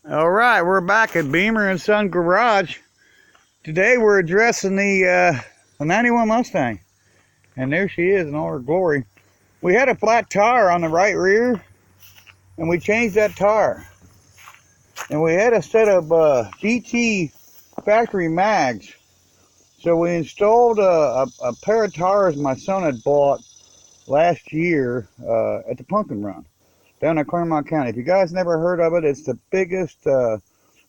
All right, we're back at Beamer and Son Garage. Today we're addressing the 91 Mustang. And there she is in all her glory. We had a flat tire on the right rear, and we changed that tire. And we had a set of GT factory mags. So we installed a pair of tires my son had bought last year at the Pumpkin Run down in Claremont County. If you guys never heard of it, it's the biggest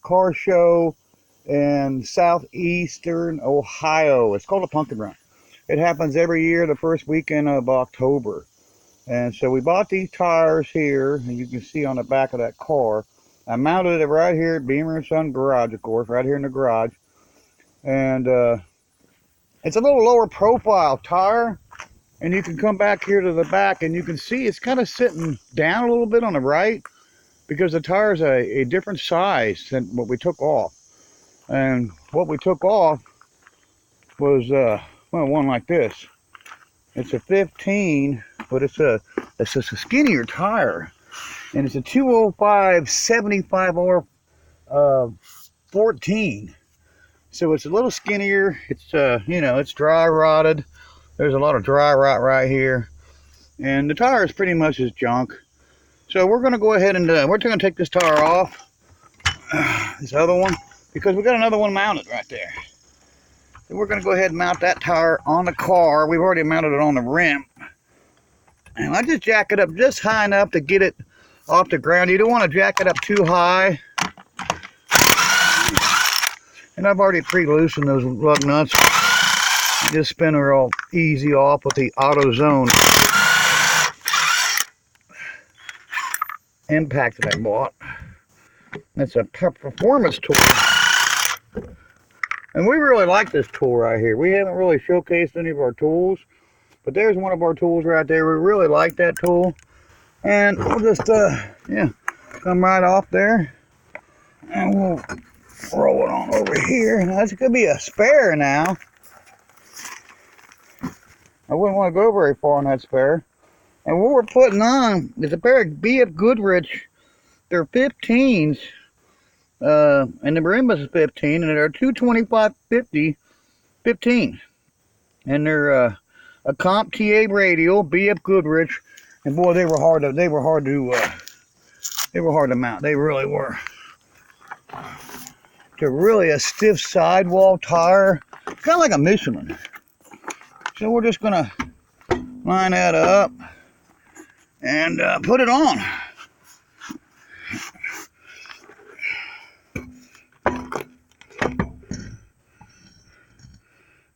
car show in southeastern Ohio. It's called a Pumpkin Run. It happens every year the first weekend of October. And so we bought these tires here, and you can see on the back of that car. I mounted it right here at Beamer & Son Garage, of course, right here in the garage. And it's a little lower profile tire. And you can come back here to the back, and you can see it's kind of sitting down a little bit on the right because the tire's a different size than what we took off. And what we took off was well, one like this. It's a 15, but it's a skinnier tire, and it's a 205 75R 14. So it's a little skinnier. It's you know, it's dry rotted. There's a lot of dry rot right here, and the tire is pretty much as junk. So we're going to go ahead and we're going to take this tire off, this other one, because we got another one mounted right there. So we're going to go ahead and mount that tire on the car. We've already mounted it on the rim. And I just jack it up just high enough to get it off the ground. You don't want to jack it up too high. And I've already pre-loosened those lug nuts. Just spin her all easy off with the AutoZone impact that I bought. That's a performance tool. And we really like this tool right here. We haven't really showcased any of our tools, but there's one of our tools right there. We really like that tool. And we'll just, yeah, come right off there. And we'll roll it on over here. Now, this could be a spare now. I wouldn't want to go very far on that spare. And what we're putting on is a pair of BF Goodrich. They're 15s. And the Marimbas is 15, and they're 225/50 15. And they're a comp TA radial, BF Goodrich. And boy, they were hard to mount. They really were. They're really a stiff sidewall tire, kind of like a Michelin. So we're just gonna line that up and put it on.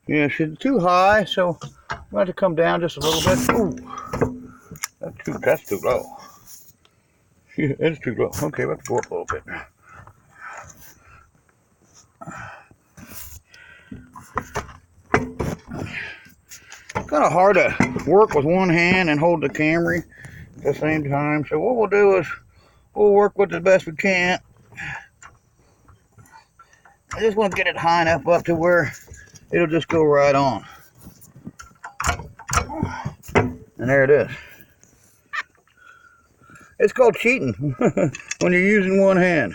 Yeah, she's too high, so I'm going to come down just a little bit. Ooh, that's too low. Yeah, it's too low. Okay, let's go up a little bit. Kind of hard to work with one hand and hold the Camry at the same time. So what we'll do is we'll work with it the best we can. I just want to get it high enough up to where it'll just go right on. And there it is. It's called cheating when you're using one hand.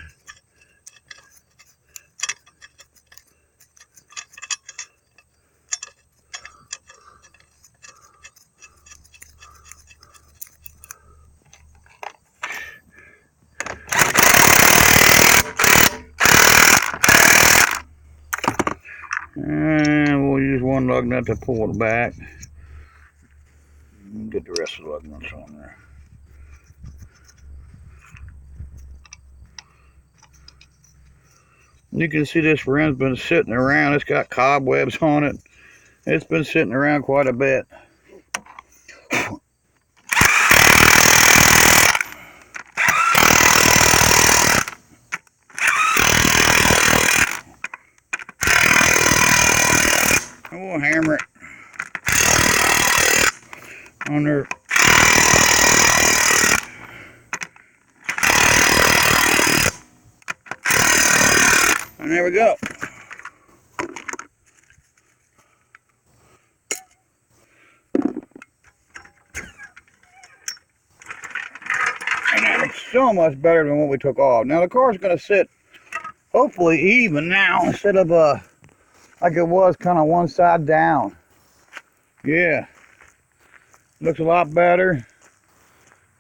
And we'll use one lug nut to pull it back. Get the rest of the lug nuts on there. You can see this rim's been sitting around. It's got cobwebs on it. It's been sitting around quite a bit. And we'll hammer it on there. And there we go. And there it's so so much better than what we took off. Now the car's going to sit hopefully even now instead of like it was kind of one side down. Yeah, looks a lot better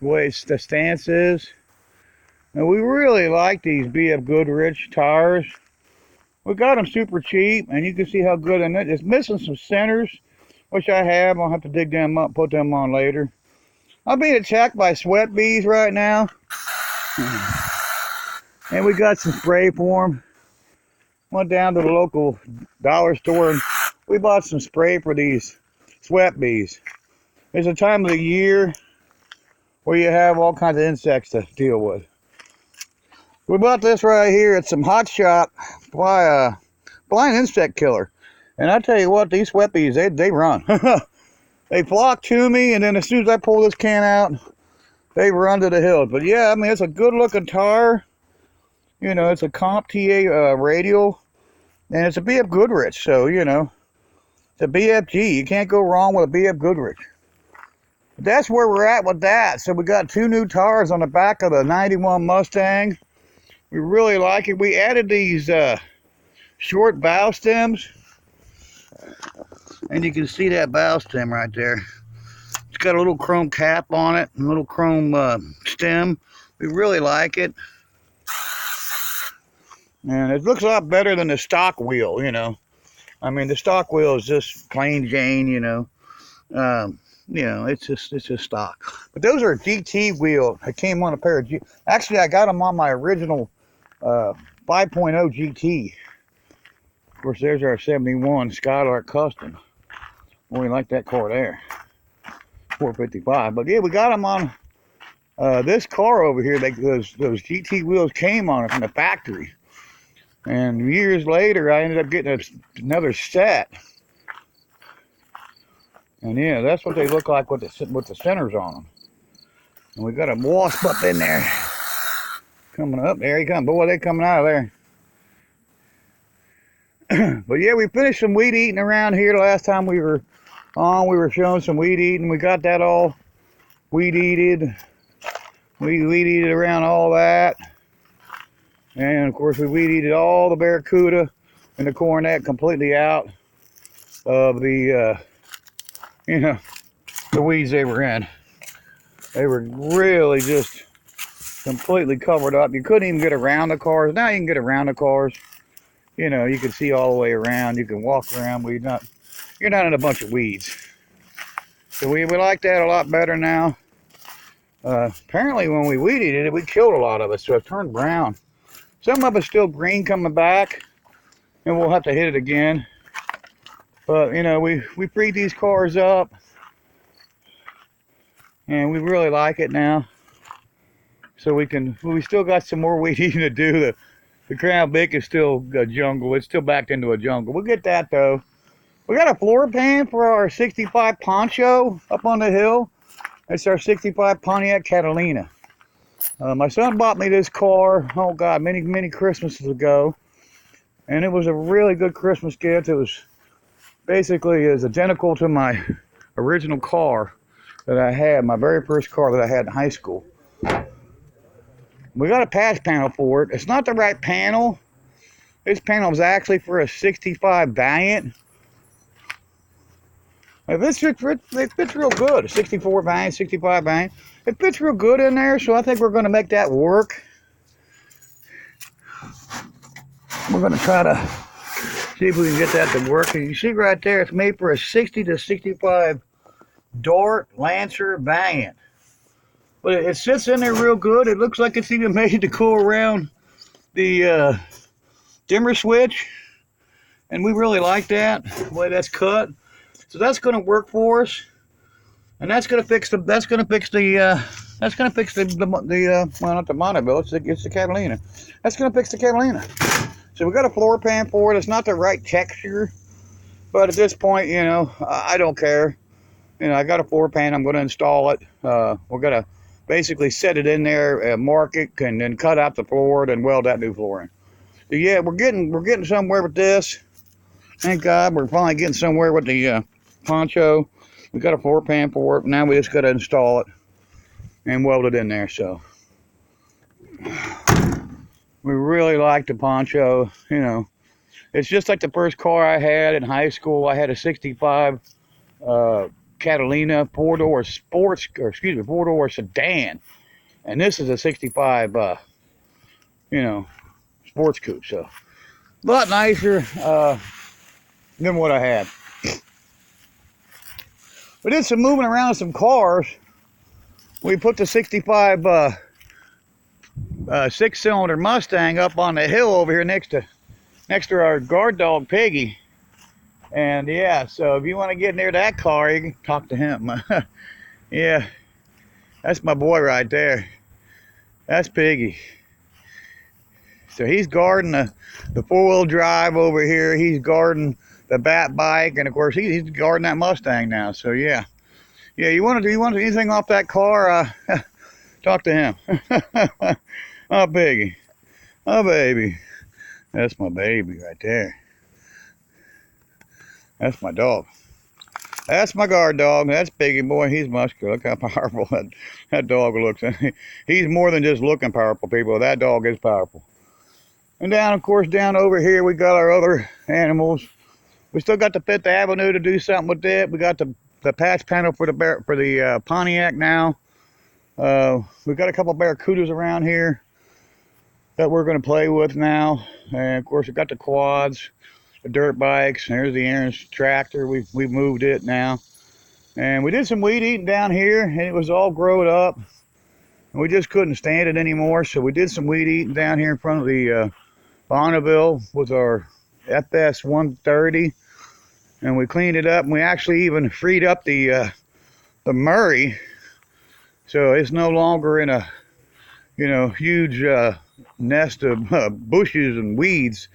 the way the stance is. Now we really like these BF Goodrich tires. We got them super cheap, and you can see how good in it. It's missing some centers, which I have. I'll have to dig them up, put them on later. I'm being attacked by sweat bees right now. And we got some spray for them. Went down to the local dollar store and we bought some spray for these sweat bees. It's a time of the year where you have all kinds of insects to deal with. We bought this right here. It's some Hot Shot by blind insect killer. And I tell you what, these sweat bees, they run. They flock to me, and then as soon as I pull this can out, they run to the hills. But yeah, I mean, it's a good looking tire. You know, it's a Comp TA radial, and it's a BF Goodrich, so, you know, it's a BFG. You can't go wrong with a BF Goodrich. But that's where we're at with that. So we got 2 new tires on the back of the 91 Mustang. We really like it. We added these short bow stems, and you can see that bow stem right there. It's got a little chrome cap on it, a little chrome stem. We really like it. And it looks a lot better than the stock wheel, you know. I mean, the stock wheel is just plain Jane, you know. It's just stock. But those are GT wheels. I came on a pair of Actually, I got them on my original 5.0 GT. Of course, there's our 71 Skylark Custom. We like that car there. 455. But yeah, we got them on this car over here. Those GT wheels came on it from the factory. And years later, I ended up getting another set. And yeah, that's what they look like with the centers on them. And we got a wasp up in there. Coming up, there he comes. Boy, they coming out of there. But yeah, we finished some weed eating around here the last time we were on. We were showing some weed eating. We got that all weed eated. We weed eated around all that. And of course, we weed eated all the barracuda and the cornet completely out of the, the weeds they were in. They were really just completely covered up. You couldn't even get around the cars. Now you can get around the cars. You know, you can see all the way around. You can walk around. You're not in a bunch of weeds. So we like that a lot better now. Apparently, when we weed eated it, we killed a lot of it, so it turned brown. Some of it's still green coming back, and we'll have to hit it again. But, you know, we freed these cars up, and we really like it now. So we still got some more weed eating to do. The Crown Vic is still a jungle. It's still backed into a jungle. We'll get that, though. We got a floor pan for our 65 Poncho up on the hill. It's our 65 Pontiac Catalina. My son bought me this car, oh God, many Christmases ago. And it was a really good Christmas gift. It was basically as identical to my original car that I had, my very first car that I had in high school. We got a patch panel for it. It's not the right panel. This panel is actually for a 65 Valiant. It fits real good. A 64 Valiant, 65 Valiant. It fits real good in there, so I think we're going to make that work. We're going to try to see if we can get that to work. And you see right there, it's made for a 60 to 65 Dart Lancer Valiant. But it sits in there real good. It looks like it's even made to go around the dimmer switch. And we really like that, the way that's cut. So that's going to work for us. And that's going to fix the well, not the Monteville, it's the Catalina. That's going to fix the Catalina. So we got a floor pan for it. It's not the right texture, but at this point, you know, I don't care. You know, I got a floor pan. I'm going to install it. We're going to basically set it in there, mark it, and then cut out the floor, then weld that new floor in. So yeah, we're getting somewhere with this. Thank God, we're finally getting somewhere with the Poncho. We got a floor pan for it. Now we just got to install it and weld it in there. So We really like the Poncho, you know. It's just like the first car I had in high school. I had a 65 Catalina four-door sedan. And this is a 65, you know, sports coupe. So a lot nicer than what I had. We did some moving around some cars. We put the 65 six-cylinder Mustang up on the hill over here next to our guard dog Piggy. And yeah, so if you want to get near that car, you can talk to him. Yeah, that's my boy right there. That's Piggy. So he's guarding the four-wheel drive over here. He's guarding the Bat bike, and of course he's guarding that Mustang now. So yeah, you want anything off that car? Talk to him. Oh, Piggy. Oh, baby. That's my baby right there. That's my dog. That's my guard dog. That's Piggy, boy. He's muscular. Look how powerful that dog looks. He's more than just looking powerful, people. That dog is powerful. And down, of course, down over here, we got our other animals. We still got the Fifth Avenue to do something with it. We got the patch panel for the Pontiac now. We've got a couple Barracudas around here that we're going to play with now. And of course, we got the quads, the dirt bikes. There's the Aaron's tractor. We've moved it now. And we did some weed eating down here, and it was all growed up. And we just couldn't stand it anymore, so we did some weed eating down here in front of the Bonneville with our FS 130. And we cleaned it up, and we actually even freed up the Murray. So it's no longer in a, you know, huge nest of bushes and weeds.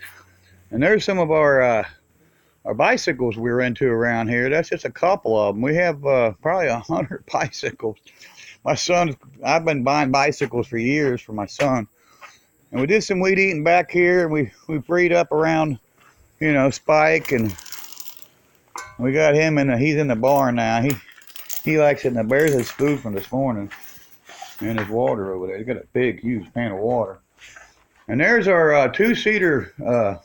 And there's some of our bicycles we're into around here. That's just a couple of them. We have probably 100 bicycles. My son, I've been buying bicycles for years for my son. And we did some weed eating back here, and we freed up around, you know, Spike, and we got him he's in the barn now. He likes it, and there's his food from this morning and his water over there. He's got a big, huge pan of water. And there's our two-seater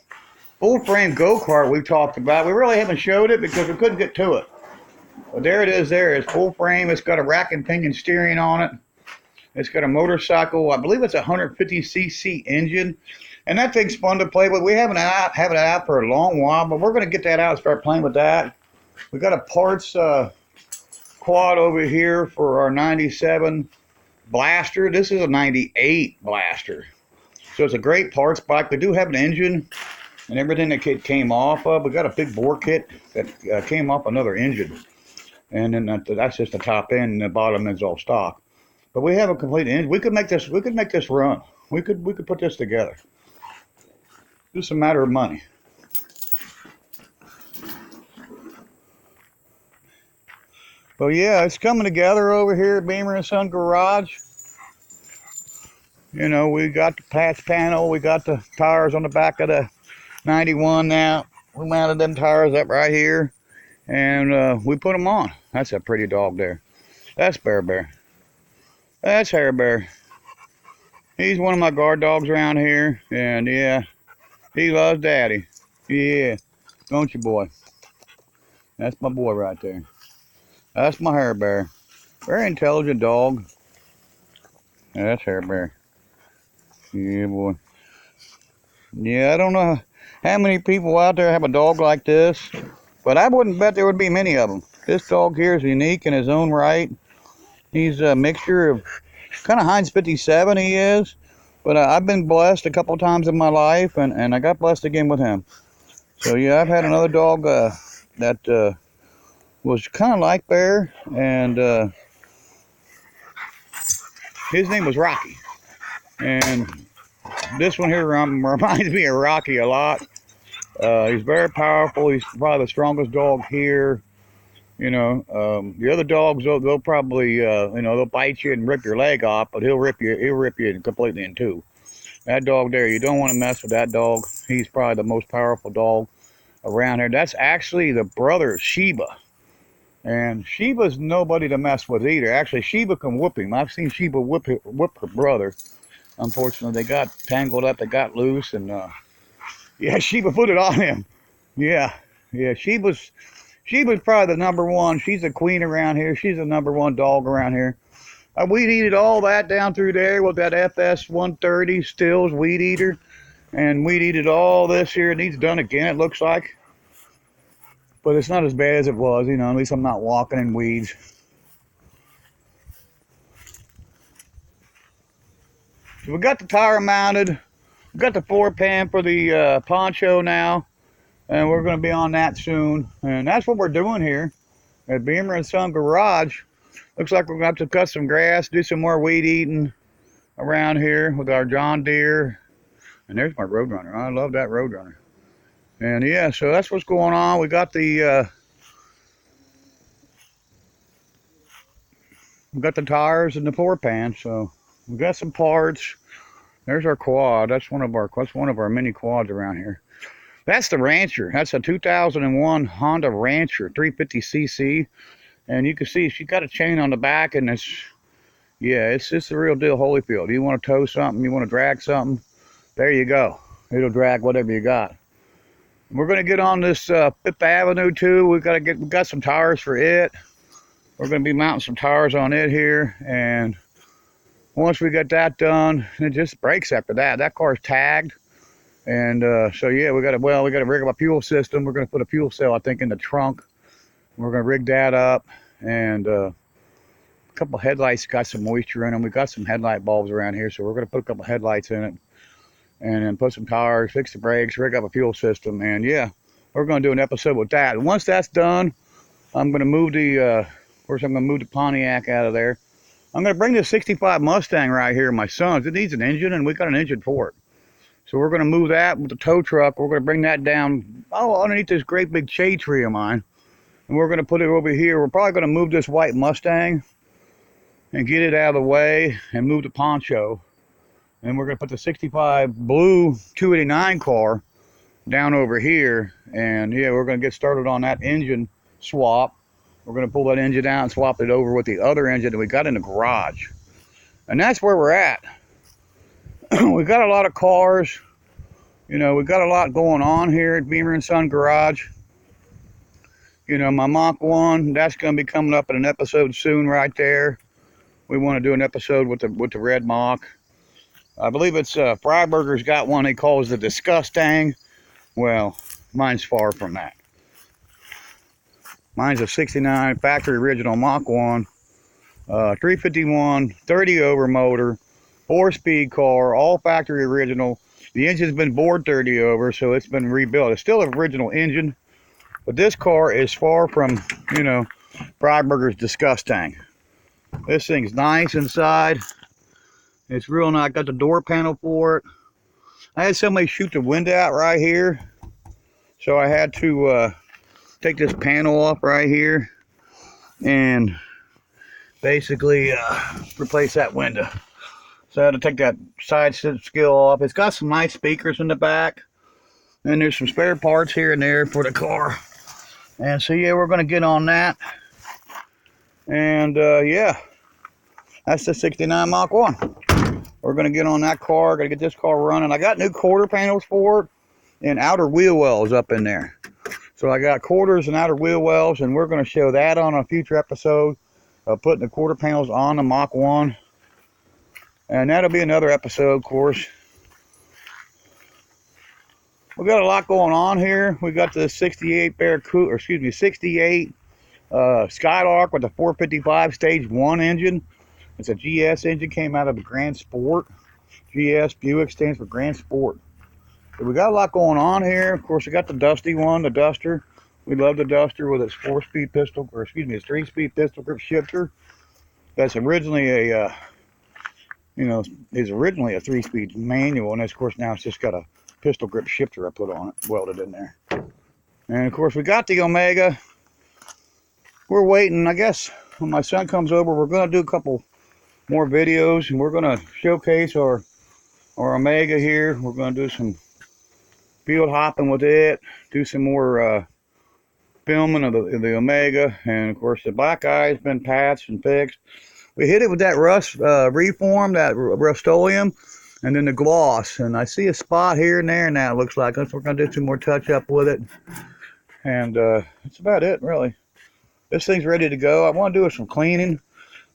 full-frame go-kart we talked about. We really haven't showed it because we couldn't get to it. But there it is there. It's full-frame. It's got a rack and pinion steering on it. It's got a motorcycle. I believe it's a 150cc engine. And that thing's fun to play with. We haven't had it out for a long while, but we're going to get that out and start playing with that. We got a parts quad over here for our 97 Blaster. This is a 98 Blaster. So it's a great parts bike. We do have an engine and everything that came off of. We got a big bore kit that came off another engine. And then that's just the top end, and the bottom is all stock. But we have a complete engine. We could make this run. We could put this together. Just a matter of money. But yeah, it's coming together over here at Beamer & Son Garage. You know, we got the patch panel. We got the tires on the back of the 91 now. We mounted them tires up right here. And we put them on. That's a pretty dog there. That's Bear. That's Hair Bear. He's one of my guard dogs around here. And yeah, he loves daddy. Yeah, don't you, boy? That's my boy right there. That's my Hair Bear. Very intelligent dog. Yeah, that's Hair Bear. Yeah, boy. Yeah, I don't know how many people out there have a dog like this, but I wouldn't bet there would be many of them. This dog here is unique in his own right. He's a mixture of kind of Heinz 57 he is, but I've been blessed a couple times in my life, and I got blessed again with him. So yeah, I've had another dog that was kind of like Bear, and his name was Rocky. And this one here reminds me of Rocky a lot. He's very powerful. He's probably the strongest dog here. You know, the other dogs, they'll probably, you know, they'll bite you and rip your leg off, but he'll rip you completely in two. That dog there, you don't want to mess with that dog. He's probably the most powerful dog around here. That's actually the brother of Sheba. And Sheba's nobody to mess with either. Actually, Sheba can whoop him. I've seen Sheba whip her brother. Unfortunately, they got tangled up, they got loose, and yeah, Sheba put it on him. Yeah, yeah, she was probably the number one. She's a queen around here. She's the number one dog around here. Weed eated all that down through there with that FS 130 Stills weed eater. And weed eated all this here. It needs done again, it looks like. But it's not as bad as it was, you know. At least I'm not walking in weeds. So we got the tire mounted. We got the 4-pan for the poncho now. And we're going to be on that soon. And that's what we're doing here at Beamer and Son Garage. Looks like we're going to have to cut some grass, do some more weed eating around here with our John Deere. And there's my Roadrunner. I love that Roadrunner. And yeah, so that's what's going on. We got the tires and the 4-pan. So we got some parts. There's our quad. That's one of our mini quads around here. That's the Rancher. That's a 2001 Honda Rancher 350cc. And you can see she got a chain on the back, and it's the real deal Holyfield. You want to tow something, you want to drag something, there you go. It'll drag whatever you got. We're going to get on this Fifth Avenue too. We got some tires for it. We're going to be mounting some tires on it here, and once we get that done, it just breaks after that. That car's tagged, and so yeah, we got to rig up a fuel system. We're going to put a fuel cell, I think, in the trunk. We're going to rig that up, and a couple headlights got some moisture in them. We got some headlight bulbs around here, so we're going to put a couple headlights in it, and then put some tires, fix the brakes, rig up a fuel system, and yeah, we're going to do an episode with that. And once that's done, I'm going to move the Pontiac out of there. I'm going to bring this 65 Mustang right here, my son's. It needs an engine, and we got an engine for it. So we're going to move that with the tow truck. We're going to bring that down underneath this great big shade tree of mine. And we're going to put it over here. We're probably going to move this white Mustang and get it out of the way and move the poncho. And we're going to put the 65 blue 289 car down over here. And yeah, we're going to get started on that engine swap. We're going to pull that engine out and swap it over with the other engine that we got in the garage. And that's where we're at. We got a lot of cars. You know, we got a lot going on here at Beamer and Son Garage. You know, my Mach 1, that's going to be coming up in an episode soon right there. We want to do an episode with the red Mach. I believe it's Freiburger's got one he calls the Disgusting. Well, mine's far from that. Mine's a 69 factory original Mach 1, 351, 30 over motor, 4-speed car, all factory original. The engine's been bored 30 over, so it's been rebuilt. It's still an original engine. But this car is far from, you know, Freiburger's Disgusting. This thing's nice inside. It's real nice. Got the door panel for it. I had somebody shoot the window out right here. So I had to take this panel off right here and basically replace that window. So I had to take that side skill off. It's got some nice speakers in the back. And there's some spare parts here and there for the car. And so yeah, we're going to get on that. And yeah, that's the 69 Mach 1. We're going to get on that car. Got to get this car running. I got new quarter panels for it and outer wheel wells up in there. So I got quarters and outer wheel wells, and we're going to show that on a future episode of putting the quarter panels on the Mach 1. And that'll be another episode, of course. We got a lot going on here. We got the 68 68 Skylark with the 455 stage 1 engine. It's a GS engine, came out of the Grand Sport. GS Buick stands for Grand Sport. So we got a lot going on here. Of course, we got the Dusty one, the Duster. We love the Duster with its 4-speed pistol, or excuse me, its 3-speed pistol grip shifter. That's originally a, is originally a 3-speed manual, and of course now it's just got a pistol grip shifter I put on it, welded in there. And of course we got the Omega. We're waiting. I guess when my son comes over, we're going to do a couple more videos, and we're going to showcase our Omega here. We're going to do some field hopping with it, do some more filming of the Omega, and of course the black eye has been patched and fixed. We hit it with that rust reform, that Rust-Oleum. and then the gloss. And I see a spot here and there now, it looks like. We're going to do some more touch up with it. And that's about it, really. This thing's ready to go. I want to do some cleaning.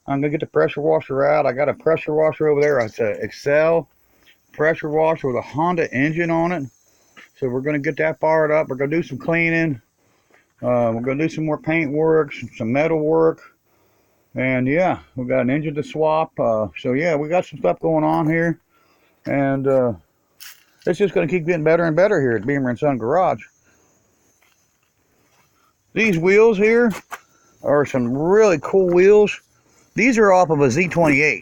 I'm going to get the pressure washer out. I got a pressure washer over there. It's an Excel pressure washer with a Honda engine on it. So we're going to get that fired up. We're going to do some cleaning. We're going to do some more paint work, some metal work. And yeah, we got an engine to swap. So yeah, we got some stuff going on here. And it's just going to keep getting better and better here at Beamer & Son Garage. These wheels here are some really cool wheels. These are off of a Z28.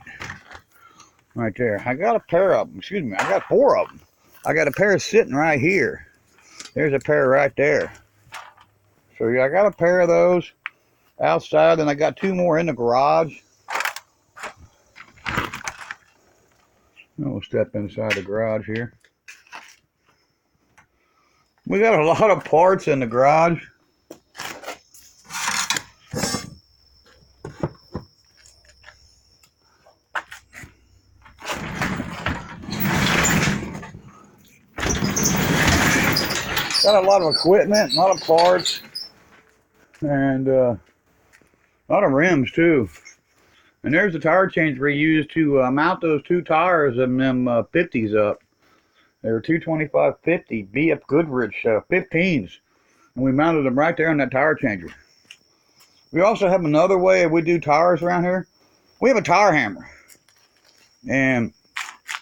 Right there. I got a pair of them. Excuse me. I got 4 of them. I got a pair sitting right here. There's a pair right there. So yeah, I got a pair of those outside, and I got 2 more in the garage. We'll step inside the garage here. We got a lot of parts in the garage. Got a lot of equipment, a lot of parts, and a lot of rims too. And there's the tire changer we used to mount those 2 tires and them 50s up. They were 225/50 BF Goodrich 15s, and we mounted them right there on that tire changer. We also have another way we do tires around here. We have a tire hammer, and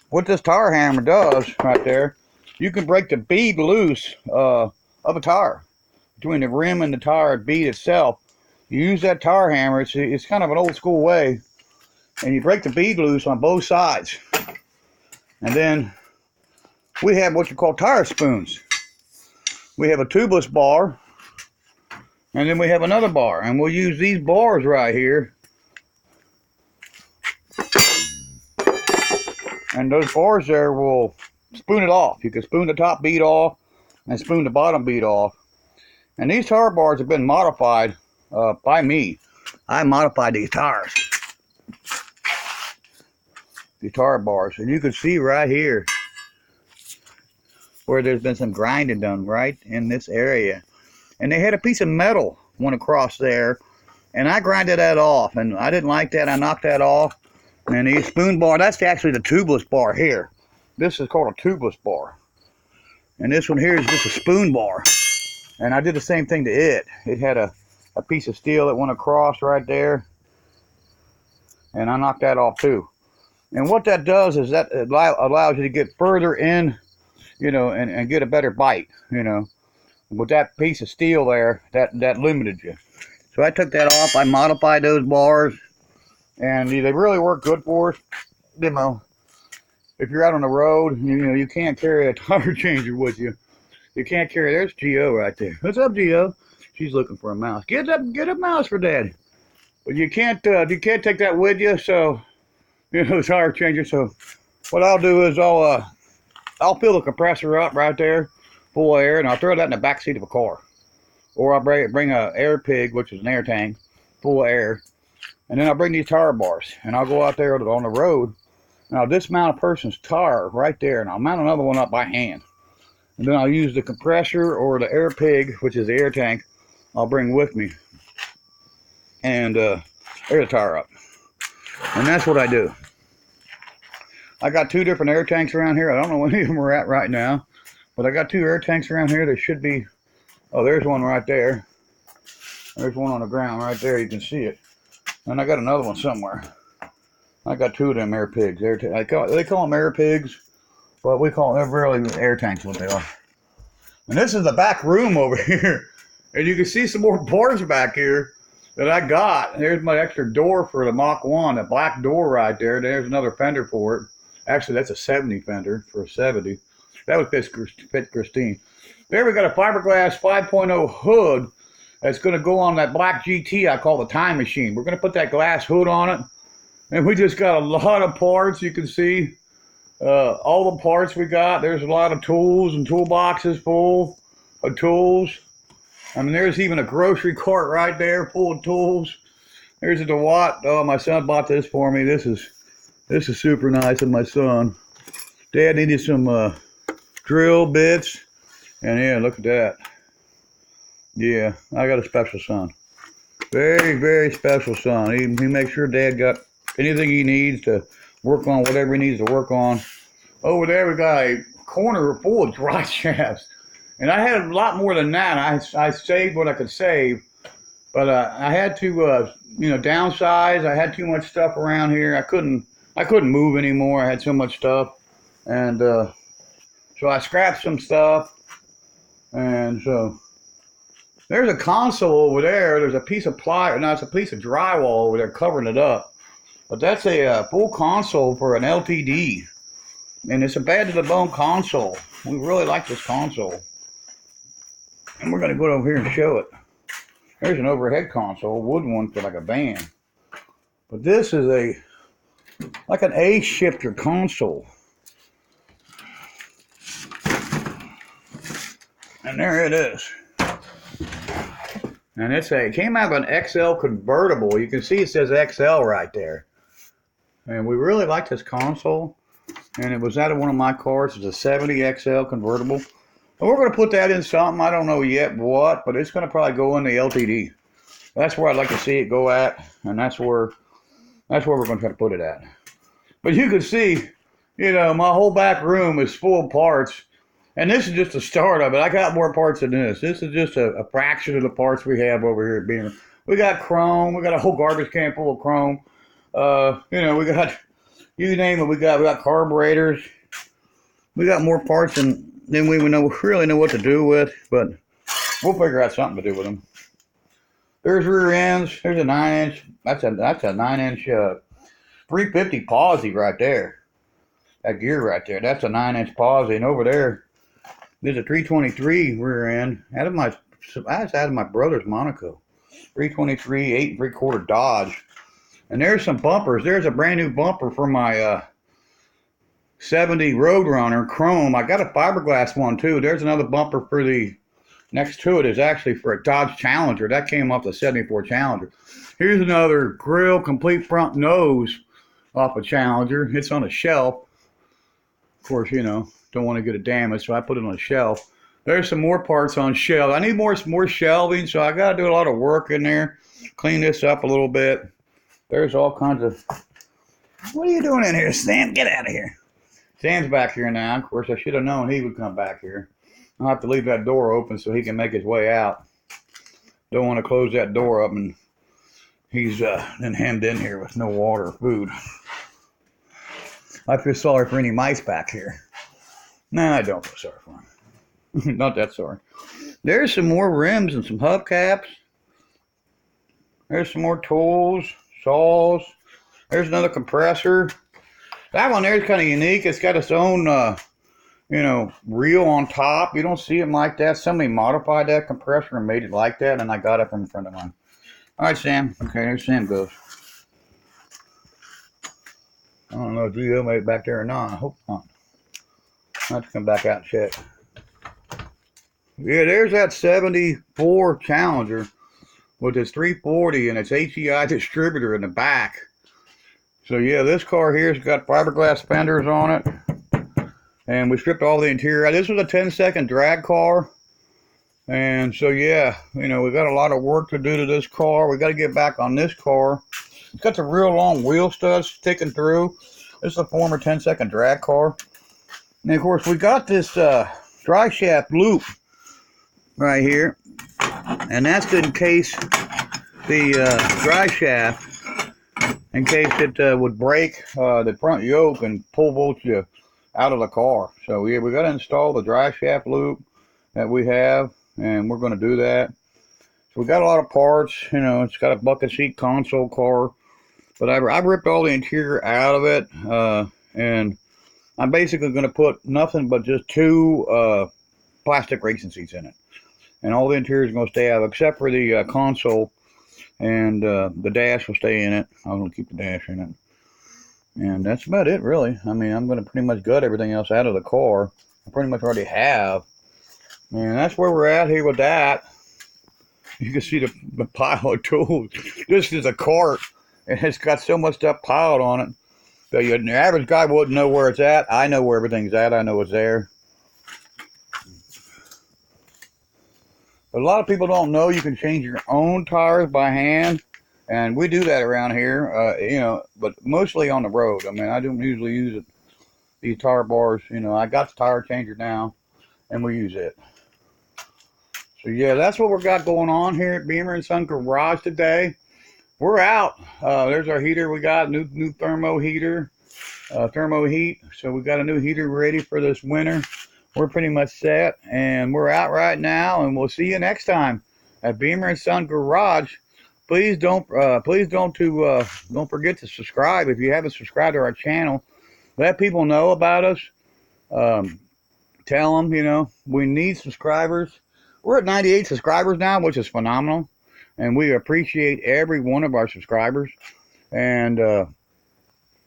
what this tire hammer does right there, you can break the bead loose of a tire between the rim and the tire bead itself. You use that tire hammer. It's kind of an old school way, and you break the bead loose on both sides. And then we have what you call tire spoons. We have a tubeless bar, and then we have another bar, and we'll use these bars right here. And those bars there will spoon it off. You can spoon the top bead off and spoon the bottom bead off. And these tire bars have been modified by me. I modified these tires. The tire bars. And you can see right here where there's been some grinding done right in this area. And they had a piece of metal went across there, and I grinded that off, and I didn't like that. I knocked that off. And the spoon bar, that's actually the tubeless bar here. This is called a tubeless bar. And this one here is just a spoon bar. And I did the same thing to it. It had a piece of steel that went across right there. And I knocked that off too. And what that does is that it allows you to get further in, you know, and get a better bite, you know. With that piece of steel there, that limited you. So I took that off. I modified those bars. And they really work good for us. You know, if you're out on the road, you know, you can't carry a tire changer with you. You can't carry. There's Gio right there. What's up, Gio? She's looking for a mouse. Get a mouse for Dad. But you can't take that with you. So, you know, the tire changer. So, what I'll do is I'll fill the compressor up right there, full of air, and I'll throw that in the back seat of a car. Or I'll bring a air pig, which is an air tank, full of air. And then I'll bring these tire bars, and I'll go out there on the road, and I'll dismount a person's tire right there, and I'll mount another one up by hand. And then I'll use the compressor or the air pig, which is the air tank, I'll bring with me, and air the tire up. And that's what I do. I got 2 different air tanks around here. I don't know where any of them are at right now, but I got 2 air tanks around here. There should be, oh, there's one right there. There's one on the ground right there. You can see it. And I got another one somewhere. I got 2 of them air pigs. They call them air pigs, but we call them really air tanks, what they are. And this is the back room over here. And you can see some more bars back here that I got. There's my extra door for the Mach 1, a black door right there. There's another fender for it. Actually, that's a 70 fender for a 70. That would fit Christine. There we got a fiberglass 5.0 hood that's going to go on that black GT I call the Time Machine. We're going to put that glass hood on it. And we just got a lot of parts. You can see all the parts we got. There's a lot of tools and toolboxes full of tools. I mean, there's even a grocery cart right there full of tools. There's a DeWatt. Oh, my son bought this for me. This is super nice of my son. Dad needed some drill bits. And yeah, look at that. Yeah, I got a special son. Very, very special son. He makes sure Dad got anything he needs to work on, whatever he needs to work on. Over there we got a corner full of dry shafts. And I had a lot more than that. I saved what I could save. But I had to, downsize. I had too much stuff around here. I couldn't move anymore. I had so much stuff. And so I scrapped some stuff. And so there's a console over there. There's a piece of it's a piece of drywall over there covering it up. But that's a full console for an LTD. And it's a bad to the bone console. We really like this console. And we're going to go over here and show it. There's an overhead console, wooden one for like a van. But this is like an A-shifter console. And there it is. And it came out of an XL convertible. You can see it says XL right there. And we really like this console. And it was out of one of my cars. It's a 70 XL convertible. And we're going to put that in something. I don't know yet what, but it's going to probably go in the LTD. That's where I'd like to see it go at. And that's where we're going to try to put it at. But you can see, my whole back room is full of parts. And this is just the start of it. I got more parts than this. This is just a fraction of the parts we have over here at Beamer. We got chrome. We got a whole garbage can full of chrome. We got, you name it. We got carburetors. We got more parts than we really know what to do with. But we'll figure out something to do with them. There's rear ends. There's a 9-inch. That's a 9-inch 350 posi right there. That gear right there. That's a 9-inch posi. And over there, there's a 323 rear end. That's out of my brother's Monaco. 323 8 3/4 Dodge. And there's some bumpers. There's a brand new bumper for my 70 Roadrunner Chrome. I got a fiberglass one too. There's another bumper for the next to it is actually for a Dodge Challenger. That came off the 74 Challenger. Here's another grill, complete front nose off a Challenger. It's on a shelf. Of course, don't want to get it damaged, so I put it on a shelf. There's some more parts on shelf. I need more shelving, so I got to do a lot of work in there. Clean this up a little bit. There's all kinds of... What are you doing in here, Stan? Get out of here. Stan's back here now. Of course, I should have known he would come back here. I'll have to leave that door open so he can make his way out. Don't want to close that door up and he's then hemmed in here with no water or food. I feel sorry for any mice back here. Nah, I don't feel sorry for them. Not that sorry. There's some more rims and some hubcaps. There's some more tools, saws. There's another compressor. That one there is kind of unique. It's got its own, reel on top. You don't see them like that. Somebody modified that compressor and made it like that, and I got it from a friend of mine. All right, Sam. Okay, there Sam goes. I don't know if you made it back there or not. I hope not. I'll have to come back out and check. Yeah, there's that 74 Challenger with its 340 and its HEI distributor in the back. So yeah, this car here's got fiberglass fenders on it. And we stripped all the interior. This was a 10-second drag car. And so yeah, we got a lot of work to do to this car. We got to get back on this car. It's got the real long wheel studs sticking through. This is a former 10-second drag car. And of course, we got this dry shaft loop right here. And that's in case the dry shaft, in case it would break the front yoke and pull both you out of the car. So yeah, we got to install the dry shaft loop that we have, and we're going to do that. So we got a lot of parts. It's got a bucket seat console car, but I ripped all the interior out of it, and I'm basically going to put nothing but just 2 plastic racing seats in it, and all the interior is going to stay out, except for the console, and the dash will stay in it. I'm going to keep the dash in it. And that's about it, really. I mean, I'm going to pretty much gut everything else out of the car. I pretty much already have. And that's where we're at here with that. You can see the pile of tools. This is a cart, and it's got so much stuff piled on it. The average guy wouldn't know where it's at. I know where everything's at. I know it's there. But a lot of people don't know you can change your own tires by hand. And we do that around here, you know, but mostly on the road. I mean, I don't usually use it, these tire bars. You know, I got the tire changer now, and we use it. So, yeah, that's what we got going on here at Beamer & Son Garage today. We're out. There's our heater. We got new thermo heater, thermo heat. So we got a new heater ready for this winter. We're pretty much set, and we're out right now, and we'll see you next time at Beamer & Son Garage. Please don't forget to subscribe if you haven't subscribed to our channel. Let people know about us. Tell them, you know, we need subscribers. We're at 98 subscribers now, which is phenomenal, and we appreciate every one of our subscribers. And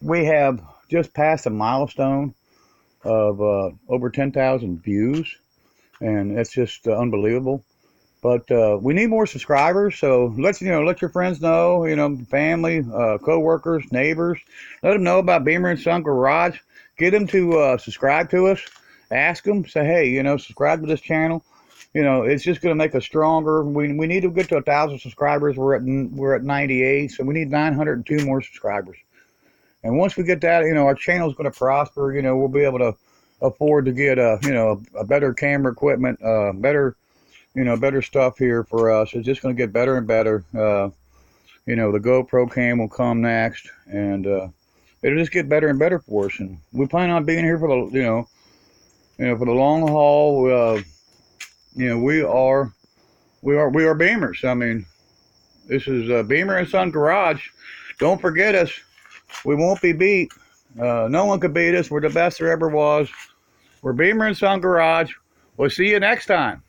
we have just passed a milestone of over 10,000 views, and it's just unbelievable. But we need more subscribers, so let your friends know, you know, family, co-workers, neighbors. Let them know about Beamer & Son Garage. Get them to subscribe to us. Ask them, say, hey, you know, subscribe to this channel. You know, it's just going to make us stronger. We need to get to 1,000 subscribers. We're at 98, so we need 902 more subscribers. And once we get that, you know, our channel's going to prosper. You know, we'll be able to afford to get a better camera equipment, better stuff here for us. It's just going to get better and better. You know, the GoPro cam will come next, and it'll just get better and better for us. And we plan on being here for the, for the long haul. You know, we are Beamers. I mean, this is Beamer & Son Garage. Don't forget us. We won't be beat. No one could beat us. We're the best there ever was. We're Beamer & Son Garage. We'll see you next time.